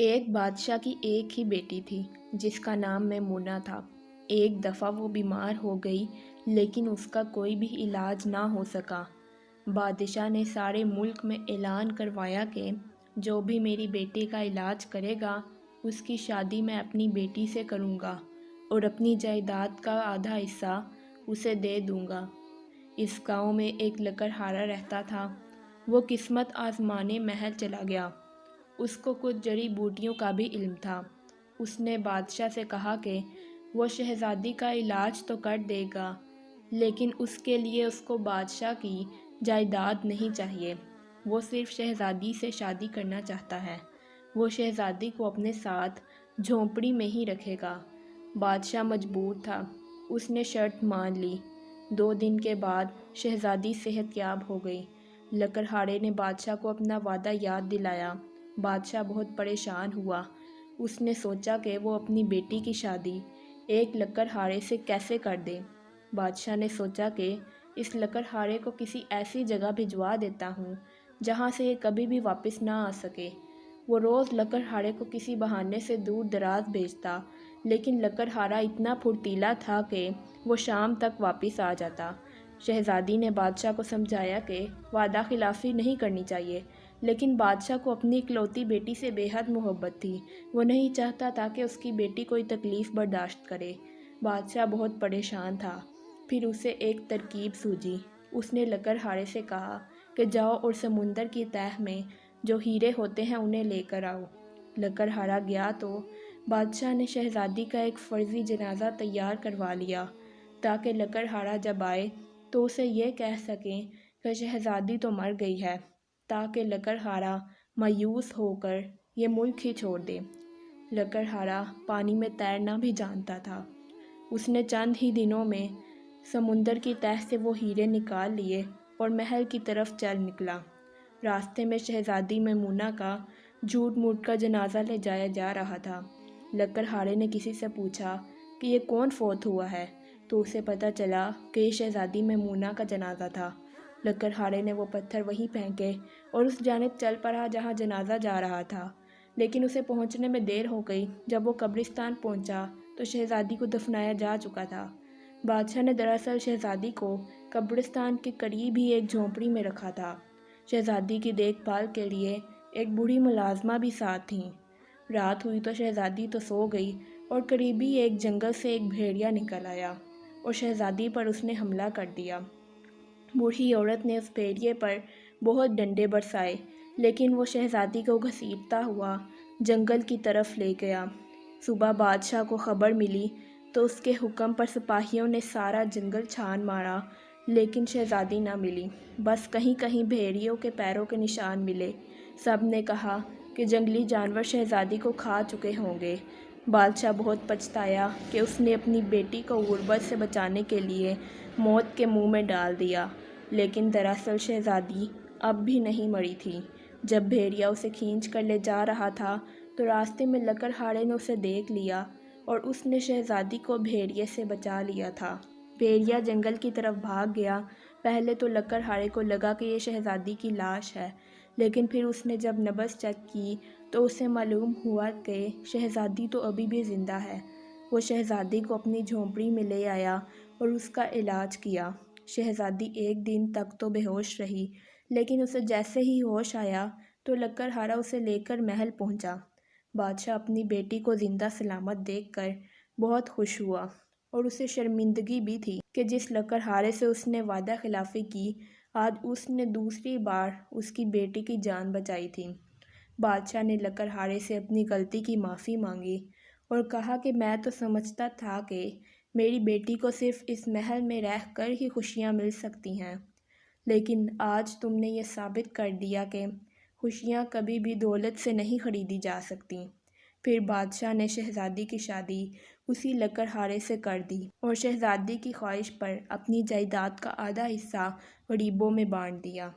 ایک بادشاہ کی ایک ہی بیٹی تھی جس کا نام میمونہ تھا۔ ایک دفعہ وہ بیمار ہو گئی لیکن اس کا کوئی بھی علاج نہ ہو سکا۔ بادشاہ نے سارے ملک میں اعلان کروایا کہ جو بھی میری بیٹی کا علاج کرے گا اس کی شادی میں اپنی بیٹی سے کروں گا اور اپنی جائیداد کا آدھا حصہ اسے دے دوں گا۔ اس گاؤں میں ایک لکڑہارا رہتا تھا۔ وہ قسمت آزمانے محل چلا گیا۔ اس کو کچھ جڑی بوٹیوں کا بھی علم تھا۔ اس نے بادشاہ سے کہا کہ وہ شہزادی کا علاج تو کر دے گا لیکن اس کے لیے اس کو بادشاہ کی جائیداد نہیں چاہیے۔ وہ صرف شہزادی سے شادی کرنا چاہتا ہے۔ وہ شہزادی کو اپنے ساتھ جھونپڑی میں ہی رکھے گا۔ بادشاہ مجبور تھا۔ اس نے شرط مان لی۔ 2 دن کے بعد شہزادی صحت یاب ہو گئی۔ لکڑہارے نے بادشاہ کو اپنا وعدہ یاد دلایا۔ بادشاہ بہت پریشان ہوا۔ اس نے سوچا کہ وہ اپنی بیٹی کی شادی ایک لکڑہارے سے کیسے کر دے۔ بادشاہ نے سوچا کہ اس لکڑہارے کو کسی ایسی جگہ بھجوا دیتا ہوں جہاں سے یہ کبھی بھی واپس نہ آ سکے۔ وہ روز لکڑہارے کو کسی بہانے سے دور دراز بھیجتا لیکن لکڑہارا اتنا پھرتیلا تھا کہ وہ شام تک واپس آ جاتا۔ شہزادی نے بادشاہ کو سمجھایا کہ وعدہ خلافی نہیں کرنی چاہیے لیکن بادشاہ کو اپنی اکلوتی بیٹی سے بے حد محبت تھی۔ وہ نہیں چاہتا تھا کہ اس کی بیٹی کوئی تکلیف برداشت کرے۔ بادشاہ بہت پریشان تھا۔ پھر اسے ایک ترکیب سوجھی۔ اس نے لکڑہارے سے کہا کہ جاؤ اور سمندر کی تہہ میں جو ہیرے ہوتے ہیں انہیں لے کر آؤ۔ لکڑہارا گیا تو بادشاہ نے شہزادی کا ایک فرضی جنازہ تیار کروا لیا تاکہ لکڑہارا جب آئے تو اسے یہ کہہ سکیں کہ شہزادی تو مر گئی ہے، تاکہ لکڑہارا مایوس ہو کر یہ ملک ہی چھوڑ دے۔ لکڑہارا پانی میں تیرنا بھی جانتا تھا۔ اس نے چند ہی دنوں میں سمندر کی تہہ سے وہ ہیرے نکال لیے اور محل کی طرف چل نکلا۔ راستے میں شہزادی میمونہ کا جھوٹ موٹ کا جنازہ لے جایا جا رہا تھا۔ لکڑہارے نے کسی سے پوچھا کہ یہ کون فوت ہوا ہے تو اسے پتہ چلا کہ یہ شہزادی میمونہ کا جنازہ تھا۔ لکڑہارے نے وہ پتھر وہیں پھینکے اور اس جانب چل پڑا جہاں جنازہ جا رہا تھا، لیکن اسے پہنچنے میں دیر ہو گئی۔ جب وہ قبرستان پہنچا تو شہزادی کو دفنایا جا چکا تھا۔ بادشاہ نے دراصل شہزادی کو قبرستان کے قریب ہی ایک جھونپڑی میں رکھا تھا۔ شہزادی کی دیکھ بھال کے لیے ایک بوڑھی ملازمہ بھی ساتھ تھیں۔ رات ہوئی تو شہزادی تو سو گئی اور قریبی ایک جنگل سے ایک بھیڑیا نکل آیا اور شہزادی پر اس نے حملہ کر دیا۔ بوڑھی عورت نے اس بھیڑیے پر بہت ڈنڈے برسائے لیکن وہ شہزادی کو گھسیٹتا ہوا جنگل کی طرف لے گیا۔ صبح بادشاہ کو خبر ملی تو اس کے حکم پر سپاہیوں نے سارا جنگل چھان مارا لیکن شہزادی نہ ملی۔ بس کہیں کہیں بھیڑیوں کے پیروں کے نشان ملے۔ سب نے کہا کہ جنگلی جانور شہزادی کو کھا چکے ہوں گے۔ بادشاہ بہت پچھتایا کہ اس نے اپنی بیٹی کو غربت سے بچانے کے لیے موت کے منہ میں ڈال دیا، لیکن دراصل شہزادی اب بھی نہیں مری تھی۔ جب بھیڑیا اسے کھینچ کر لے جا رہا تھا تو راستے میں لکڑہارے نے اسے دیکھ لیا اور اس نے شہزادی کو بھیڑیے سے بچا لیا تھا۔ بھیڑیا جنگل کی طرف بھاگ گیا۔ پہلے تو لکڑہارے کو لگا کہ یہ شہزادی کی لاش ہے، لیکن پھر اس نے جب نبض چیک کی تو اسے معلوم ہوا کہ شہزادی تو ابھی بھی زندہ ہے۔ وہ شہزادی کو اپنی جھونپڑی میں لے آیا اور اس کا علاج کیا۔ شہزادی 1 دن تک تو بے ہوش رہی لیکن اسے جیسے ہی ہوش آیا تو لکڑہارا اسے لے کر محل پہنچا۔ بادشاہ اپنی بیٹی کو زندہ سلامت دیکھ کر بہت خوش ہوا اور اسے شرمندگی بھی تھی کہ جس لکڑہارے سے اس نے وعدہ خلافی کی آج اس نے دوسری بار اس کی بیٹی کی جان بچائی تھی۔ بادشاہ نے لکڑہارے سے اپنی غلطی کی معافی مانگی اور کہا کہ میں تو سمجھتا تھا کہ میری بیٹی کو صرف اس محل میں رہ کر ہی خوشیاں مل سکتی ہیں، لیکن آج تم نے یہ ثابت کر دیا کہ خوشیاں کبھی بھی دولت سے نہیں خریدی جا سکتیں۔ پھر بادشاہ نے شہزادی کی شادی اسی لکڑہارے سے کر دی اور شہزادی کی خواہش پر اپنی جائیداد کا آدھا حصہ غریبوں میں بانٹ دیا۔